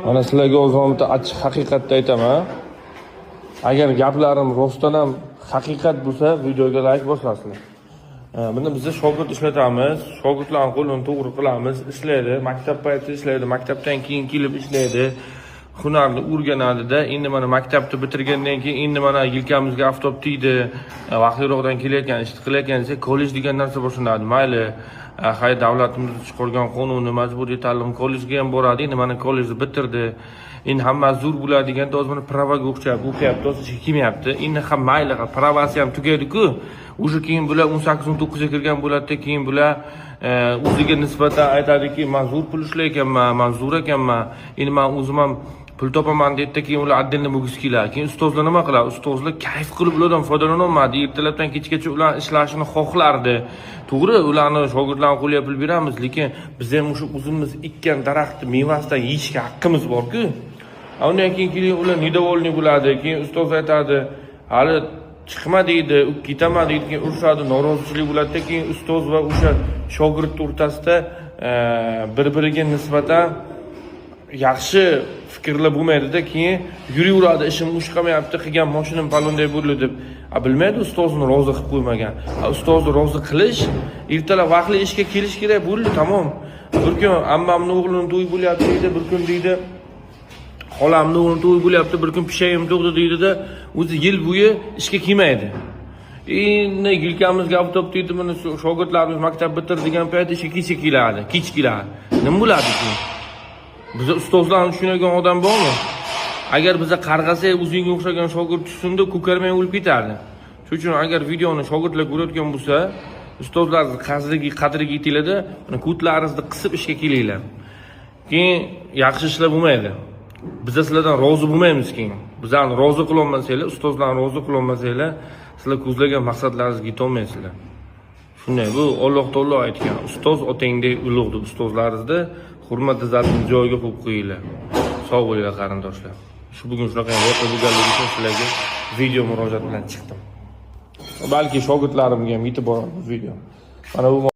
Mana sizlarga o'zimda achchiq haqiqatni aytaman. Agar gaplarim rostdan ham haqiqat bo'lsa, videoga like bosasizlar. Buni biz shogird ishlatamiz, shogirdlarning qo'lini to'g'ri qilamiz, ishlaydi, maktab payti ishlaydi, maktabdan keyin kelib ishlaydi, hunarni o'rganadi-da. Endi mana maktabni bitirgandan keyin endi mana yelkamizga avtob tiydi, vaqtliroqdan kelayotgan, ishni qilayotgan desa, kollej degan narsa boshlanadi. Mayli, hay davlatimiz chiqargan qonunni majburiy ta'lim kollejga ham boradi. Endi mana kollejni bitirdi. Endi hamma zo'r bo'ladi deganda o'zi mana pravaga o'xshab o'qiyapti, o'zi hech kelmayapti. Endi ham mayli, pravasi ham tugaydi-ku. O'sha keyin bular 18-19 ga kirgan bo'ladi, keyin bular o'ziga nisbatan aytadiki, men zo'r pul ishlayotganman, men zo'r ekanman. Endi men o'zim ham pul topaman deydi, keyin ular addinni bo'lgisi keladi. Keyin ustozlar nima qiladi? Ustozlar kayf qilib ulardan foydalanolmadi. Ertalabdan kechgacha ular ishlashini xohlardi. To'g'ri, ularni shogirdlarga qo'liga pul beramiz, lekin biz ham o'sha o'zimiz ekkan daraxtni mevasidan yeyishga haqqimiz bor-ku. Undan keyin ular nidovolni bo'ladi. Keyin ustoz aytadi, hali chiqma deydi, ketaman deydi, keyin urushadi, norozichilik bo'ladi. Keyin ustoz va o'sha shogird o'rtasida bir-biriga nisbatan yaxshi fikrlar bo'lmaydi-da, keyin yuraveradi, ishim ushlamayapti, qilgan mashinam palonday bo'ldi deb. Bilmaydi ustozni rozi qilib qo'ymagan. Ustozni rozi qilish, ertalab vaqtli ishga kelish kerak bo'ldi, tamom. Bir kun ammamning o'g'lining to'yi bo'lyapti deydi, bir kun deydi xolamning o'g'lining to'yi bo'lyapti, bir kun pishayim tug'di deydi-da, o'zi yil bo'yi ishga kelmaydi. Endi yelkamizga avtob deydi, mana shogirdlarimiz maktab bitirdi degan payt ishga kech keladi. Nima bo'ladi keyin? Biz ustozlarni tushunadigan odam bormi? Agar biza qarg'asak, o'zingga o'xshagan shogird tushsunda ko'karmay o'lib ketardi. Shuning uchun agar videoni shogirdlar ko'rayotgan bo'lsa, ustozlarning qadriga yetinglar-da, mana ko'tlaringizni qisib ishga kelinglar. Keyin yaxshi ishlar bo'lmaydi. Biz sizlardan rozi bo'lmaymiz keyin. Bizlarni rozi qila olmasanglar, ustozlarni rozi qila olmasanglar, sizlar ko'zlagan maqsadlaringizga yeta olmaysizlar. Shunday, bu Alloh taolo aytgan, ustoz otangdek ulug'dir. Ustozlaringizni hurmat izzatini joyiga qo'yib qo'yinglar. Sog' bo'linglar qarindoshlar. Bugun shunaqa voqea bo'lganligi uchun sizlarga video murojaat bilan chiqdim. Balki shogirdlarimga ham yetib boradi bu video. Mana bu